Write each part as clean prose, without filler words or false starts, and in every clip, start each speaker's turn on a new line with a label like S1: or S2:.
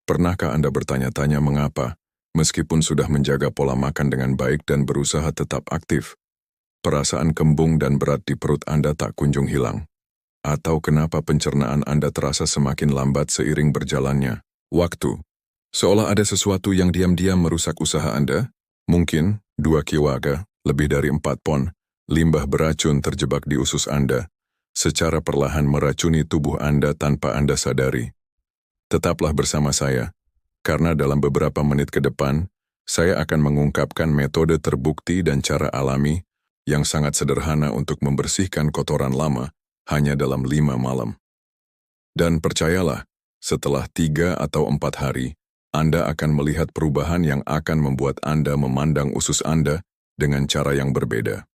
S1: Pernahkah Anda bertanya-tanya mengapa, meskipun sudah menjaga pola makan dengan baik dan berusaha tetap aktif, perasaan kembung dan berat di perut Anda tak kunjung hilang? Atau kenapa pencernaan Anda terasa semakin lambat seiring berjalannya waktu? Seolah ada sesuatu yang diam-diam merusak usaha Anda? Mungkin 2 kilogram, lebih dari 4 pon, limbah beracun terjebak di usus Anda, secara perlahan meracuni tubuh Anda tanpa Anda sadari. Tetaplah bersama saya, karena dalam beberapa menit ke depan, saya akan mengungkapkan metode terbukti dan cara alami yang sangat sederhana untuk membersihkan kotoran lama hanya dalam 5 malam. Dan percayalah, setelah 3 atau 4 hari, Anda akan melihat perubahan yang akan membuat Anda memandang usus Anda dengan cara yang berbeda.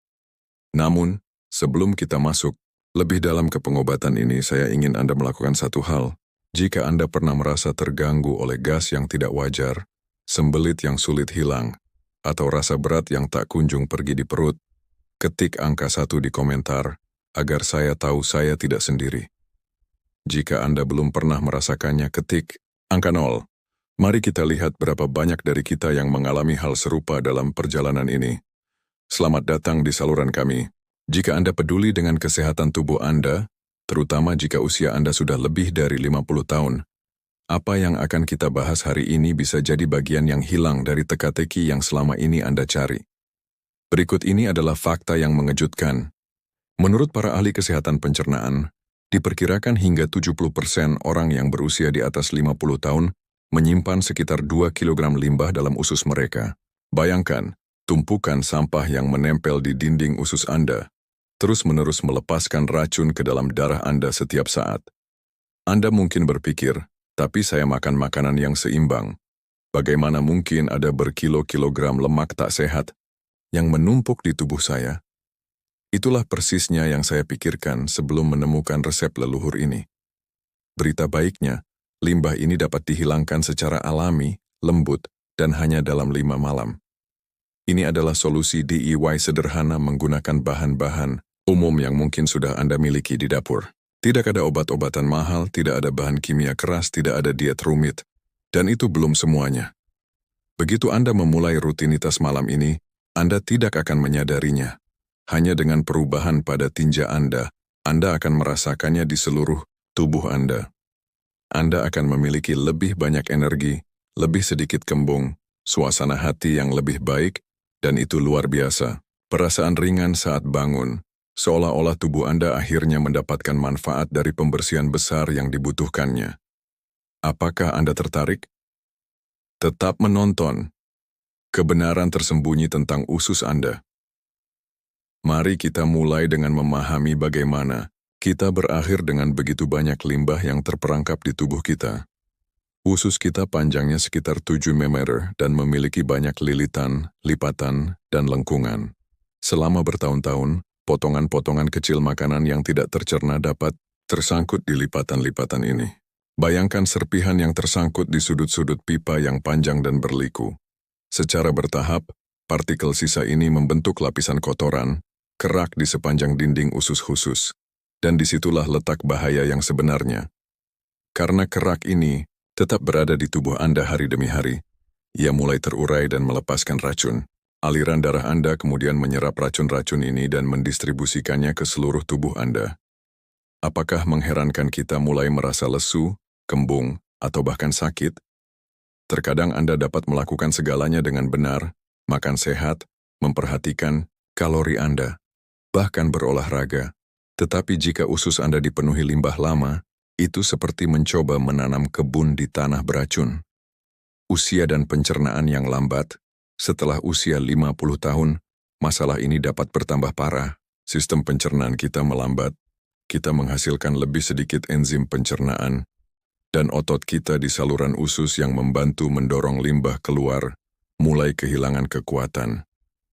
S1: Namun, sebelum kita masuk lebih dalam ke pengobatan ini, saya ingin Anda melakukan satu hal. Jika Anda pernah merasa terganggu oleh gas yang tidak wajar, sembelit yang sulit hilang, atau rasa berat yang tak kunjung pergi di perut, ketik angka 1 di komentar, agar saya tahu saya tidak sendiri. Jika Anda belum pernah merasakannya, ketik angka 0. Mari kita lihat berapa banyak dari kita yang mengalami hal serupa dalam perjalanan ini. Selamat datang di saluran kami. Jika Anda peduli dengan kesehatan tubuh Anda, terutama jika usia Anda sudah lebih dari 50 tahun, apa yang akan kita bahas hari ini bisa jadi bagian yang hilang dari teka-teki yang selama ini Anda cari. Berikut ini adalah fakta yang mengejutkan. Menurut para ahli kesehatan pencernaan, diperkirakan hingga 70% orang yang berusia di atas 50 tahun menyimpan sekitar 2 kilogram limbah dalam usus mereka. Bayangkan, tumpukan sampah yang menempel di dinding usus Anda, terus-menerus melepaskan racun ke dalam darah Anda setiap saat. Anda mungkin berpikir, tapi saya makan makanan yang seimbang. Bagaimana mungkin ada berkilo-kilogram lemak tak sehat yang menumpuk di tubuh saya? Itulah persisnya yang saya pikirkan sebelum menemukan resep leluhur ini. Berita baiknya, limbah ini dapat dihilangkan secara alami, lembut, dan hanya dalam 5 malam. Ini adalah solusi DIY sederhana menggunakan bahan-bahan umum yang mungkin sudah Anda miliki di dapur. Tidak ada obat-obatan mahal, tidak ada bahan kimia keras, tidak ada diet rumit. Dan itu belum semuanya. Begitu Anda memulai rutinitas malam ini, Anda tidak akan menyadarinya. Hanya dengan perubahan pada tinja Anda akan merasakannya di seluruh tubuh Anda. Anda akan memiliki lebih banyak energi, lebih sedikit kembung, suasana hati yang lebih baik, dan itu luar biasa. Perasaan ringan saat bangun, seolah-olah tubuh Anda akhirnya mendapatkan manfaat dari pembersihan besar yang dibutuhkannya. Apakah Anda tertarik? Tetap menonton. Kebenaran tersembunyi tentang usus Anda. Mari kita mulai dengan memahami bagaimana kita berakhir dengan begitu banyak limbah yang terperangkap di tubuh kita. Usus kita panjangnya sekitar 7 mm dan memiliki banyak lilitan, lipatan, dan lengkungan. Selama bertahun-tahun, potongan-potongan kecil makanan yang tidak tercerna dapat tersangkut di lipatan-lipatan ini. Bayangkan serpihan yang tersangkut di sudut-sudut pipa yang panjang dan berliku. Secara bertahap, partikel sisa ini membentuk lapisan kotoran, kerak di sepanjang dinding usus khusus. Dan disitulah letak bahaya yang sebenarnya. Karena kerak ini tetap berada di tubuh Anda hari demi hari, ia mulai terurai dan melepaskan racun. Aliran darah Anda kemudian menyerap racun-racun ini dan mendistribusikannya ke seluruh tubuh Anda. Apakah mengherankan kita mulai merasa lesu, kembung, atau bahkan sakit? Terkadang Anda dapat melakukan segalanya dengan benar, makan sehat, memperhatikan kalori Anda, bahkan berolahraga. Tetapi jika usus Anda dipenuhi limbah lama, itu seperti mencoba menanam kebun di tanah beracun. Usia dan pencernaan yang lambat. Setelah usia 50 tahun, masalah ini dapat bertambah parah. Sistem pencernaan kita melambat. Kita menghasilkan lebih sedikit enzim pencernaan, dan otot kita di saluran usus yang membantu mendorong limbah keluar mulai kehilangan kekuatan.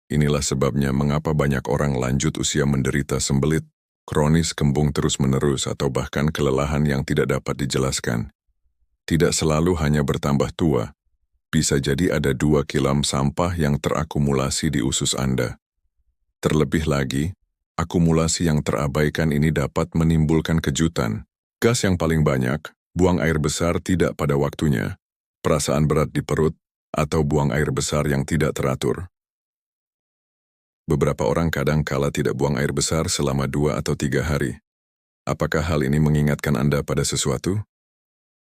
S1: Inilah sebabnya mengapa banyak orang lanjut usia menderita sembelit, kronis, kembung terus-menerus, atau bahkan kelelahan yang tidak dapat dijelaskan. Tidak selalu hanya bertambah tua. Bisa jadi ada 2 kilogram sampah yang terakumulasi di usus Anda. Terlebih lagi, akumulasi yang terabaikan ini dapat menimbulkan kejutan. Gas yang paling banyak, buang air besar tidak pada waktunya, perasaan berat di perut, atau buang air besar yang tidak teratur. Beberapa orang kadang kala tidak buang air besar selama 2 atau 3 hari. Apakah hal ini mengingatkan Anda pada sesuatu?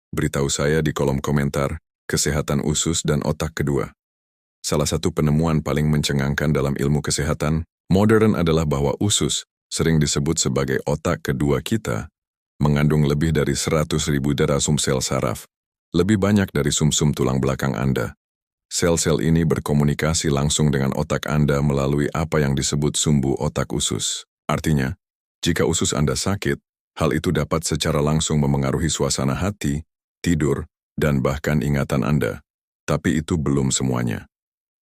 S1: Beritahu saya di kolom komentar, kesehatan usus dan otak kedua. Salah satu penemuan paling mencengangkan dalam ilmu kesehatan modern adalah bahwa usus, sering disebut sebagai otak kedua kita, mengandung lebih dari 100.000 darah sel saraf, lebih banyak dari sumsum tulang belakang Anda. Sel-sel ini berkomunikasi langsung dengan otak Anda melalui apa yang disebut sumbu otak usus. Artinya, jika usus Anda sakit, hal itu dapat secara langsung memengaruhi suasana hati, tidur, dan bahkan ingatan Anda. Tapi itu belum semuanya.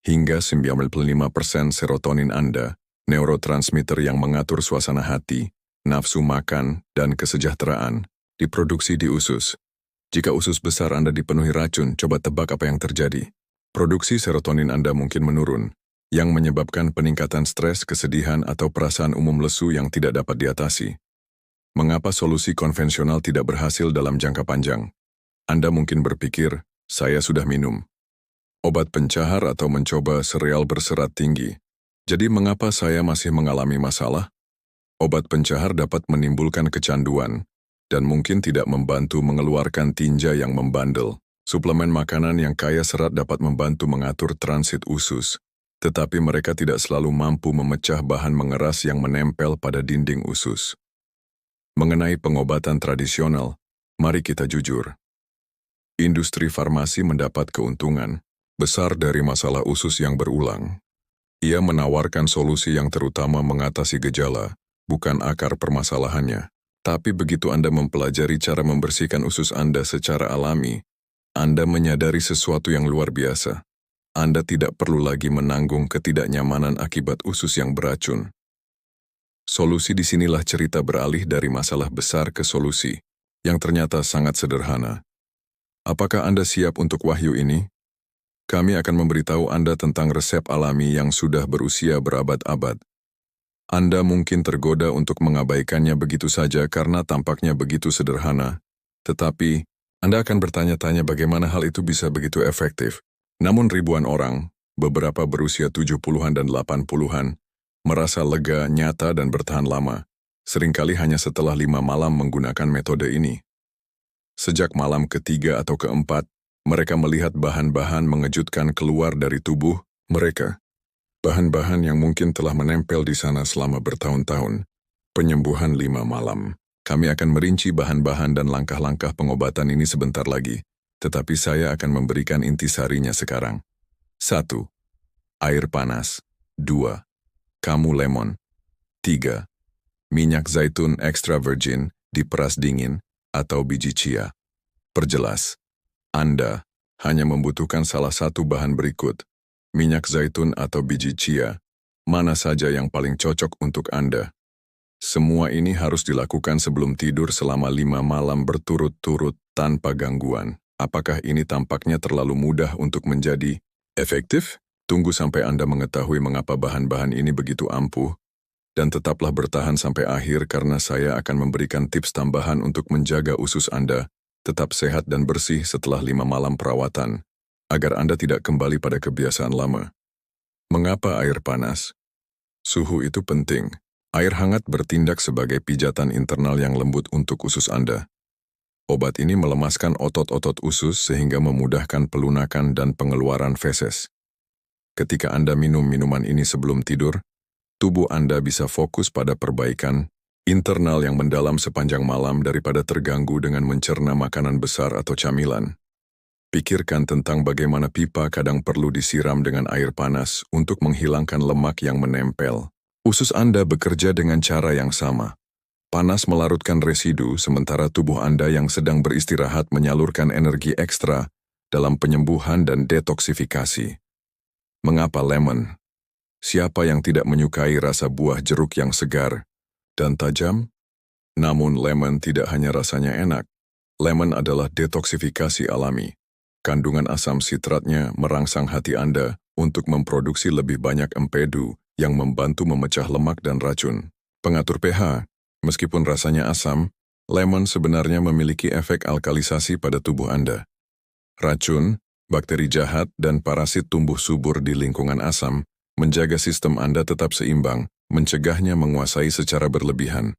S1: Hingga 95% serotonin Anda, neurotransmitter yang mengatur suasana hati, nafsu makan, dan kesejahteraan, diproduksi di usus. Jika usus besar Anda dipenuhi racun, coba tebak apa yang terjadi. Produksi serotonin Anda mungkin menurun, yang menyebabkan peningkatan stres, kesedihan, atau perasaan umum lesu yang tidak dapat diatasi. Mengapa solusi konvensional tidak berhasil dalam jangka panjang? Anda mungkin berpikir, saya sudah minum obat pencahar atau mencoba sereal berserat tinggi. Jadi mengapa saya masih mengalami masalah? Obat pencahar dapat menimbulkan kecanduan, dan mungkin tidak membantu mengeluarkan tinja yang membandel. Suplemen makanan yang kaya serat dapat membantu mengatur transit usus, tetapi mereka tidak selalu mampu memecah bahan mengeras yang menempel pada dinding usus. Mengenai pengobatan tradisional, mari kita jujur. Industri farmasi mendapat keuntungan besar dari masalah usus yang berulang. Ia menawarkan solusi yang terutama mengatasi gejala, bukan akar permasalahannya. Tapi begitu Anda mempelajari cara membersihkan usus Anda secara alami, Anda menyadari sesuatu yang luar biasa. Anda tidak perlu lagi menanggung ketidaknyamanan akibat usus yang beracun. Solusi disinilah cerita beralih dari masalah besar ke solusi, yang ternyata sangat sederhana. Apakah Anda siap untuk wahyu ini? Kami akan memberitahu Anda tentang resep alami yang sudah berusia berabad-abad. Anda mungkin tergoda untuk mengabaikannya begitu saja karena tampaknya begitu sederhana. Tetapi, Anda akan bertanya-tanya bagaimana hal itu bisa begitu efektif. Namun ribuan orang, beberapa berusia 70-an dan 80-an, merasa lega, nyata, dan bertahan lama. Seringkali hanya setelah 5 malam menggunakan metode ini. Sejak malam ketiga atau keempat, mereka melihat bahan-bahan mengejutkan keluar dari tubuh mereka. Bahan-bahan yang mungkin telah menempel di sana selama bertahun-tahun. Penyembuhan 5 malam. Kami akan merinci bahan-bahan dan langkah-langkah pengobatan ini sebentar lagi, tetapi saya akan memberikan intisarinya sekarang. 1. Air panas. 2. Kamu lemon. 3. Minyak zaitun extra virgin diperas dingin atau biji chia. Perjelas, Anda hanya membutuhkan salah satu bahan berikut, minyak zaitun atau biji chia, mana saja yang paling cocok untuk Anda. Semua ini harus dilakukan sebelum tidur selama 5 malam berturut-turut tanpa gangguan. Apakah ini tampaknya terlalu mudah untuk menjadi efektif? Tunggu sampai Anda mengetahui mengapa bahan-bahan ini begitu ampuh, dan tetaplah bertahan sampai akhir karena saya akan memberikan tips tambahan untuk menjaga usus Anda tetap sehat dan bersih setelah 5 malam perawatan, agar Anda tidak kembali pada kebiasaan lama. Mengapa air panas? Suhu itu penting. Air hangat bertindak sebagai pijatan internal yang lembut untuk usus Anda. Obat ini melemaskan otot-otot usus sehingga memudahkan pelunakan dan pengeluaran feses. Ketika Anda minum minuman ini sebelum tidur, tubuh Anda bisa fokus pada perbaikan internal yang mendalam sepanjang malam daripada terganggu dengan mencerna makanan besar atau camilan. Pikirkan tentang bagaimana pipa kadang perlu disiram dengan air panas untuk menghilangkan lemak yang menempel. Usus Anda bekerja dengan cara yang sama. Panas melarutkan residu, sementara tubuh Anda yang sedang beristirahat menyalurkan energi ekstra dalam penyembuhan dan detoksifikasi. Mengapa lemon? Siapa yang tidak menyukai rasa buah jeruk yang segar dan tajam? Namun lemon tidak hanya rasanya enak. Lemon adalah detoksifikasi alami. Kandungan asam sitratnya merangsang hati Anda untuk memproduksi lebih banyak empedu yang membantu memecah lemak dan racun. Pengatur pH, meskipun rasanya asam, lemon sebenarnya memiliki efek alkalisasi pada tubuh Anda. Racun, Bakteri jahat dan parasit tumbuh subur di lingkungan asam, menjaga sistem Anda tetap seimbang, mencegahnya menguasai secara berlebihan.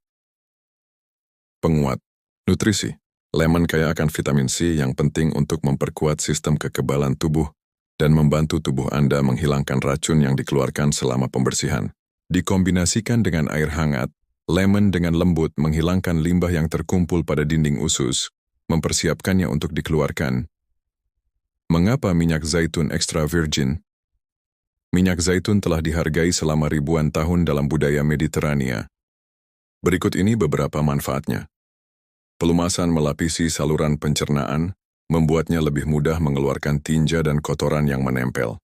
S1: Penguat nutrisi. Lemon kaya akan vitamin C yang penting untuk memperkuat sistem kekebalan tubuh dan membantu tubuh Anda menghilangkan racun yang dikeluarkan selama pembersihan. Dikombinasikan dengan air hangat, lemon dengan lembut menghilangkan limbah yang terkumpul pada dinding usus, mempersiapkannya untuk dikeluarkan. Mengapa minyak zaitun extra virgin? Minyak zaitun telah dihargai selama ribuan tahun dalam budaya Mediterania. Berikut ini beberapa manfaatnya. Pelumasan melapisi saluran pencernaan, membuatnya lebih mudah mengeluarkan tinja dan kotoran yang menempel.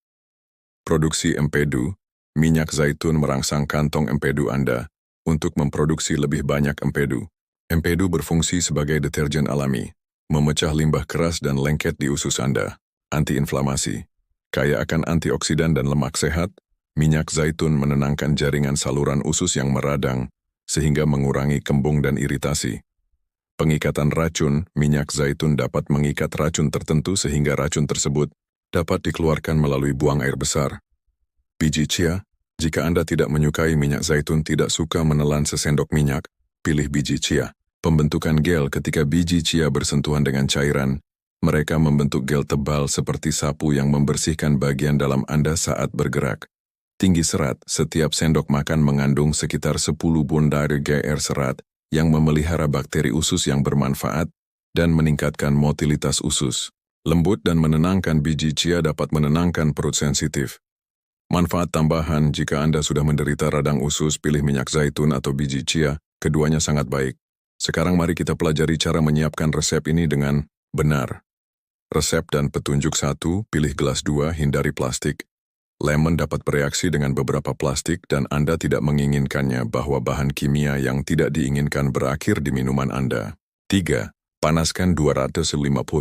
S1: Produksi empedu, minyak zaitun merangsang kantong empedu Anda untuk memproduksi lebih banyak empedu. Empedu berfungsi sebagai deterjen alami, memecah limbah keras dan lengket di usus Anda. Antiinflamasi, kaya akan antioksidan dan lemak sehat, minyak zaitun menenangkan jaringan saluran usus yang meradang, sehingga mengurangi kembung dan iritasi. Pengikatan racun, minyak zaitun dapat mengikat racun tertentu sehingga racun tersebut dapat dikeluarkan melalui buang air besar. Biji chia, jika Anda tidak menyukai minyak zaitun tidak suka menelan sesendok minyak, pilih biji chia. Pembentukan gel ketika biji chia bersentuhan dengan cairan, mereka membentuk gel tebal seperti sapu yang membersihkan bagian dalam Anda saat bergerak. Tinggi serat, setiap sendok makan mengandung sekitar 10 bundar GR serat, yang memelihara bakteri usus yang bermanfaat dan meningkatkan motilitas usus. Lembut dan menenangkan biji chia dapat menenangkan perut sensitif. Manfaat tambahan jika Anda sudah menderita radang usus, pilih minyak zaitun atau biji chia, keduanya sangat baik. Sekarang mari kita pelajari cara menyiapkan resep ini dengan benar. Resep dan petunjuk 1, pilih gelas 2, hindari plastik. Lemon dapat bereaksi dengan beberapa plastik dan Anda tidak menginginkannya bahwa bahan kimia yang tidak diinginkan berakhir di minuman Anda. 3. Panaskan 250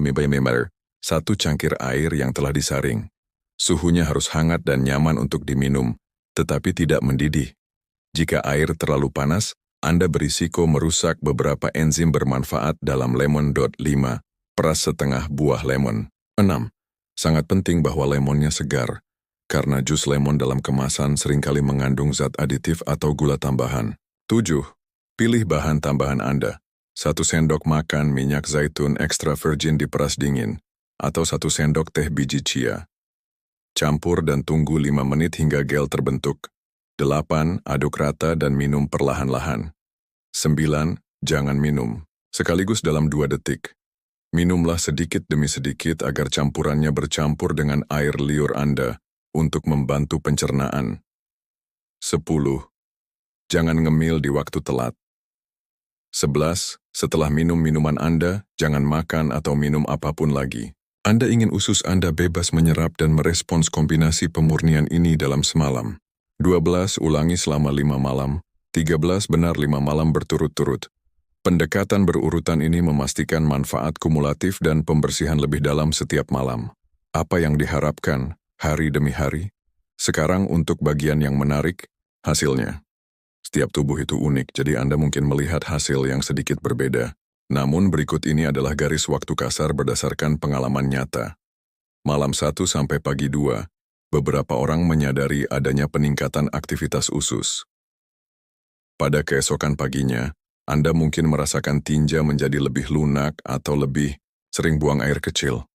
S1: ml, 1 cangkir air yang telah disaring. Suhunya harus hangat dan nyaman untuk diminum, tetapi tidak mendidih. Jika air terlalu panas, Anda berisiko merusak beberapa enzim bermanfaat dalam lemon. 5. Peras setengah buah lemon. 6. Sangat penting bahwa lemonnya segar, karena jus lemon dalam kemasan seringkali mengandung zat aditif atau gula tambahan. 7. Pilih bahan tambahan Anda. 1 sendok makan minyak zaitun extra virgin diperas dingin, atau 1 sendok teh biji chia. Campur dan tunggu 5 menit hingga gel terbentuk. 8. Aduk rata dan minum perlahan-lahan. 9. Jangan minum sekaligus dalam 2 detik. Minumlah sedikit demi sedikit agar campurannya bercampur dengan air liur Anda untuk membantu pencernaan. 10. Jangan ngemil di waktu telat. 11. Setelah minum minuman Anda, jangan makan atau minum apapun lagi. Anda ingin usus Anda bebas menyerap dan merespons kombinasi pemurnian ini dalam semalam. 12. Ulangi selama 5 malam. 13. Benar 5 malam berturut-turut. Pendekatan berurutan ini memastikan manfaat kumulatif dan pembersihan lebih dalam setiap malam. Apa yang diharapkan hari demi hari? Sekarang untuk bagian yang menarik, hasilnya. Setiap tubuh itu unik, jadi Anda mungkin melihat hasil yang sedikit berbeda. Namun berikut ini adalah garis waktu kasar berdasarkan pengalaman nyata. Malam 1 sampai pagi 2, beberapa orang menyadari adanya peningkatan aktivitas usus. Pada keesokan paginya, Anda mungkin merasakan tinja menjadi lebih lunak atau lebih sering buang air kecil.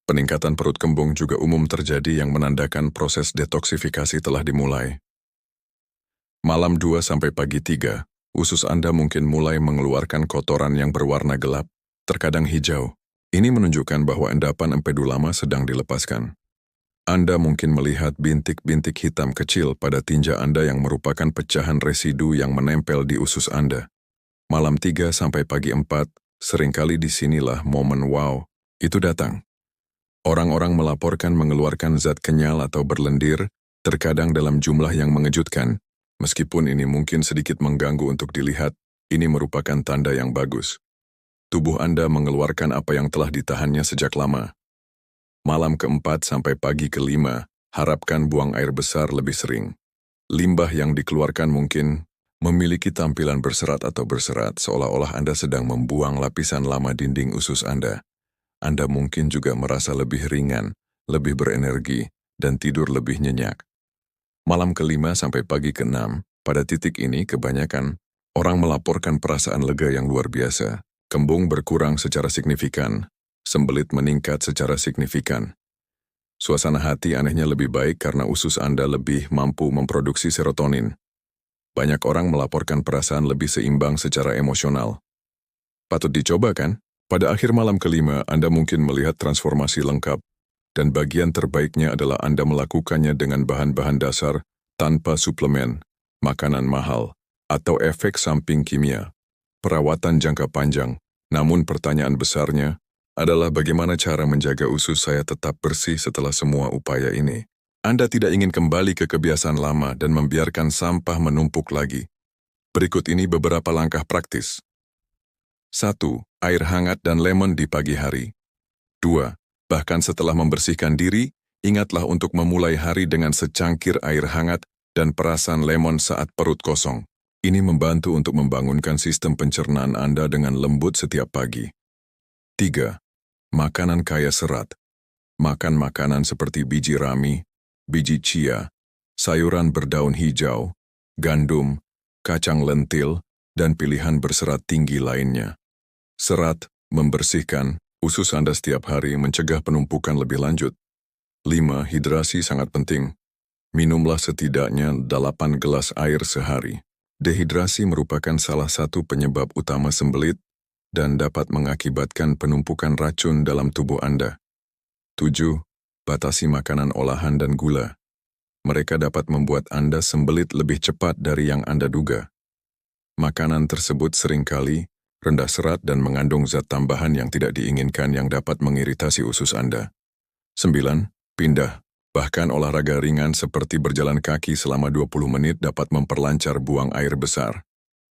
S1: Peningkatan perut kembung juga umum terjadi yang menandakan proses detoksifikasi telah dimulai. Malam 2 sampai pagi 3, usus Anda mungkin mulai mengeluarkan kotoran yang berwarna gelap, terkadang hijau. Ini menunjukkan bahwa endapan empedu lama sedang dilepaskan. Anda mungkin melihat bintik-bintik hitam kecil pada tinja Anda yang merupakan pecahan residu yang menempel di usus Anda. Malam 3 sampai pagi 4, seringkali disinilah momen wow itu datang. Orang-orang melaporkan mengeluarkan zat kenyal atau berlendir, terkadang dalam jumlah yang mengejutkan. Meskipun ini mungkin sedikit mengganggu untuk dilihat, ini merupakan tanda yang bagus. Tubuh Anda mengeluarkan apa yang telah ditahannya sejak lama. Malam keempat sampai pagi kelima, harapkan buang air besar lebih sering. Limbah yang dikeluarkan mungkin memiliki tampilan berserat atau berserat, seolah-olah Anda sedang membuang lapisan lama dinding usus Anda. Anda mungkin juga merasa lebih ringan, lebih berenergi, dan tidur lebih nyenyak. Malam kelima sampai pagi keenam, pada titik ini kebanyakan orang melaporkan perasaan lega yang luar biasa. Kembung berkurang secara signifikan, sembelit meningkat secara signifikan. Suasana hati anehnya lebih baik karena usus Anda lebih mampu memproduksi serotonin. Banyak orang melaporkan perasaan lebih seimbang secara emosional. Patut dicoba kan? Pada akhir malam kelima, Anda mungkin melihat transformasi lengkap, dan bagian terbaiknya adalah Anda melakukannya dengan bahan-bahan dasar, tanpa suplemen, makanan mahal, atau efek samping kimia. Perawatan jangka panjang, namun pertanyaan besarnya adalah bagaimana cara menjaga usus saya tetap bersih setelah semua upaya ini. Anda tidak ingin kembali ke kebiasaan lama dan membiarkan sampah menumpuk lagi. Berikut ini beberapa langkah praktis. 1. Air hangat dan lemon di pagi hari. 2. Bahkan setelah membersihkan diri, ingatlah untuk memulai hari dengan secangkir air hangat dan perasan lemon saat perut kosong. Ini membantu untuk membangunkan sistem pencernaan Anda dengan lembut setiap pagi. 3. Makanan kaya serat. Makan makanan seperti biji rami, biji chia, sayuran berdaun hijau, gandum, kacang lentil, dan pilihan berserat tinggi lainnya. Serat, membersihkan, usus Anda setiap hari mencegah penumpukan lebih lanjut. 5. Hidrasi sangat penting. Minumlah setidaknya 8 gelas air sehari. Dehidrasi merupakan salah satu penyebab utama sembelit dan dapat mengakibatkan penumpukan racun dalam tubuh Anda. 7. Batasi makanan olahan dan gula. Mereka dapat membuat Anda sembelit lebih cepat dari yang Anda duga. Makanan tersebut seringkali rendah serat dan mengandung zat tambahan yang tidak diinginkan yang dapat mengiritasi usus Anda. 9. Pindah. Bahkan olahraga ringan seperti berjalan kaki selama 20 menit dapat memperlancar buang air besar.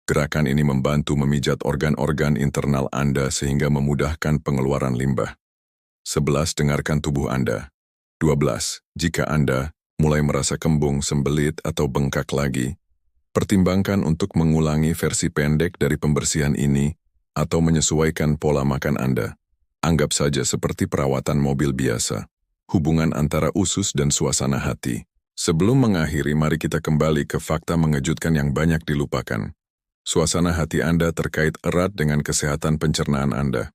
S1: Gerakan ini membantu memijat organ-organ internal Anda sehingga memudahkan pengeluaran limbah. 11. Dengarkan tubuh Anda. 12. Jika Anda mulai merasa kembung, sembelit, atau bengkak lagi, pertimbangkan untuk mengulangi versi pendek dari pembersihan ini atau menyesuaikan pola makan Anda. Anggap saja seperti perawatan mobil biasa. Hubungan antara usus dan suasana hati. Sebelum mengakhiri, mari kita kembali ke fakta mengejutkan yang banyak dilupakan. Suasana hati Anda terkait erat dengan kesehatan pencernaan Anda.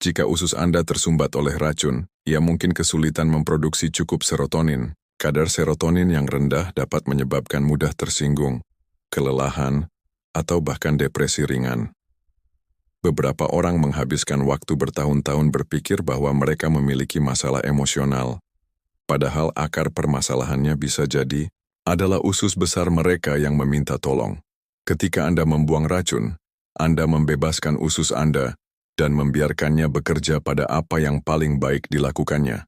S1: Jika usus Anda tersumbat oleh racun, ia mungkin kesulitan memproduksi cukup serotonin. Kadar serotonin yang rendah dapat menyebabkan mudah tersinggung, kelelahan, atau bahkan depresi ringan. Beberapa orang menghabiskan waktu bertahun-tahun berpikir bahwa mereka memiliki masalah emosional, padahal akar permasalahannya bisa jadi adalah usus besar mereka yang meminta tolong. Ketika Anda membuang racun, Anda membebaskan usus Anda dan membiarkannya bekerja pada apa yang paling baik dilakukannya,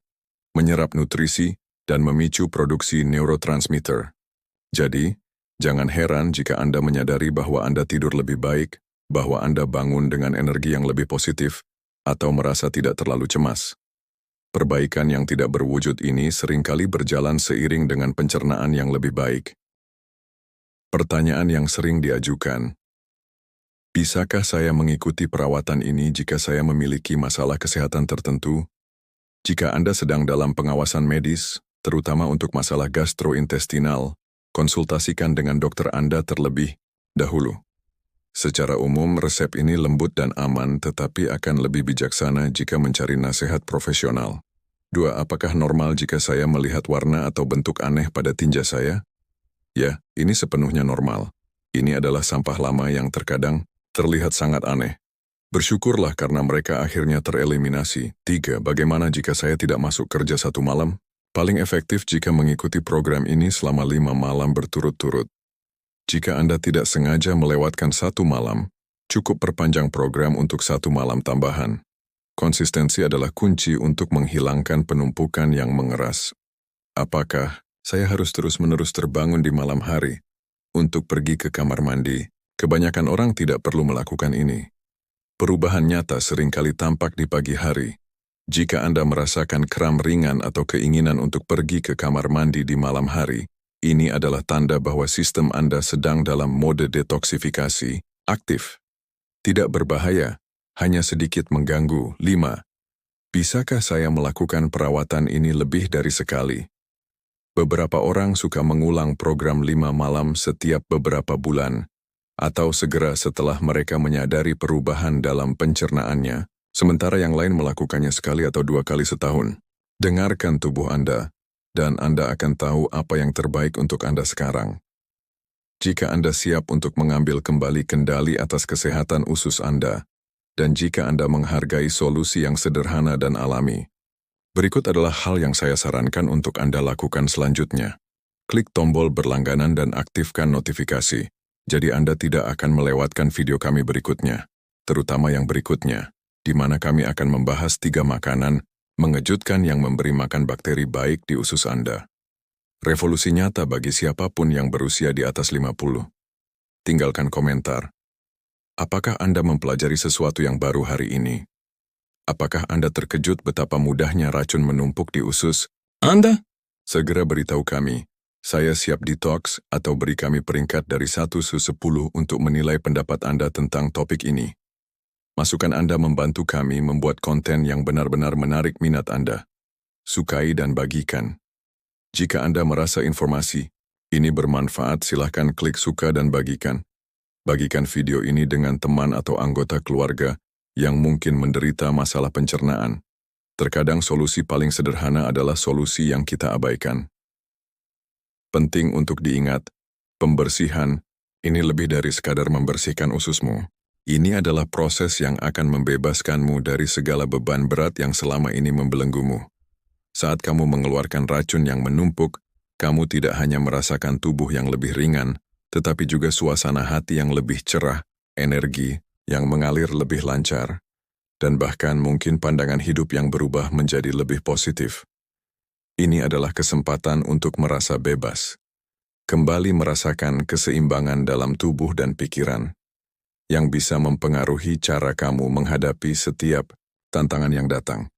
S1: menyerap nutrisi dan memicu produksi neurotransmitter. Jadi, jangan heran jika Anda menyadari bahwa Anda tidur lebih baik, bahwa Anda bangun dengan energi yang lebih positif, atau merasa tidak terlalu cemas. Perbaikan yang tidak berwujud ini seringkali berjalan seiring dengan pencernaan yang lebih baik. Pertanyaan yang sering diajukan, bisakah saya mengikuti perawatan ini jika saya memiliki masalah kesehatan tertentu? Jika Anda sedang dalam pengawasan medis, terutama untuk masalah gastrointestinal, konsultasikan dengan dokter Anda terlebih dahulu. Secara umum, resep ini lembut dan aman, tetapi akan lebih bijaksana jika mencari nasihat profesional. 2. Apakah normal jika saya melihat warna atau bentuk aneh pada tinja saya? Ya, ini sepenuhnya normal. Ini adalah sampah lama yang terkadang terlihat sangat aneh. Bersyukurlah karena mereka akhirnya tereliminasi. 3. Bagaimana jika saya tidak masuk kerja 1 malam? Paling efektif jika mengikuti program ini selama 5 malam berturut-turut. Jika Anda tidak sengaja melewatkan 1 malam, cukup perpanjang program untuk 1 malam tambahan. Konsistensi adalah kunci untuk menghilangkan penumpukan yang mengeras. Apakah saya harus terus-menerus terbangun di malam hari untuk pergi ke kamar mandi? Kebanyakan orang tidak perlu melakukan ini. Perubahan nyata seringkali tampak di pagi hari. Jika Anda merasakan kram ringan atau keinginan untuk pergi ke kamar mandi di malam hari, ini adalah tanda bahwa sistem Anda sedang dalam mode detoksifikasi aktif. Tidak berbahaya, Hanya sedikit mengganggu. 5. Bisakah saya melakukan perawatan ini lebih dari sekali? Beberapa orang suka mengulang program 5 malam setiap beberapa bulan, atau segera setelah mereka menyadari perubahan dalam pencernaannya, sementara yang lain melakukannya sekali atau 2 kali setahun. Dengarkan tubuh Anda, dan Anda akan tahu apa yang terbaik untuk Anda sekarang. Jika Anda siap untuk mengambil kembali kendali atas kesehatan usus Anda, dan jika Anda menghargai solusi yang sederhana dan alami, berikut adalah hal yang saya sarankan untuk Anda lakukan selanjutnya. Klik tombol berlangganan dan aktifkan notifikasi, jadi Anda tidak akan melewatkan video kami berikutnya, terutama yang berikutnya, di mana kami akan membahas 3 makanan mengejutkan yang memberi makan bakteri baik di usus Anda. Revolusi nyata bagi siapapun yang berusia di atas 50. Tinggalkan komentar. Apakah Anda mempelajari sesuatu yang baru hari ini? Apakah Anda terkejut betapa mudahnya racun menumpuk di usus Anda? Segera beritahu kami. Saya siap detox atau beri kami peringkat dari 1/10 untuk menilai pendapat Anda tentang topik ini. Masukan Anda membantu kami membuat konten yang benar-benar menarik minat Anda. Sukai dan bagikan. Jika Anda merasa informasi ini bermanfaat, silakan klik suka dan bagikan. Bagikan video ini dengan teman atau anggota keluarga yang mungkin menderita masalah pencernaan. Terkadang solusi paling sederhana adalah solusi yang kita abaikan. Penting untuk diingat, pembersihan ini lebih dari sekadar membersihkan ususmu. Ini adalah proses yang akan membebaskanmu dari segala beban berat yang selama ini membelenggumu. Saat kamu mengeluarkan racun yang menumpuk, kamu tidak hanya merasakan tubuh yang lebih ringan, tetapi juga suasana hati yang lebih cerah, energi yang mengalir lebih lancar, dan bahkan mungkin pandangan hidup yang berubah menjadi lebih positif. Ini adalah kesempatan untuk merasa bebas. Kembali merasakan keseimbangan dalam tubuh dan pikiran, yang bisa mempengaruhi cara kamu menghadapi setiap tantangan yang datang.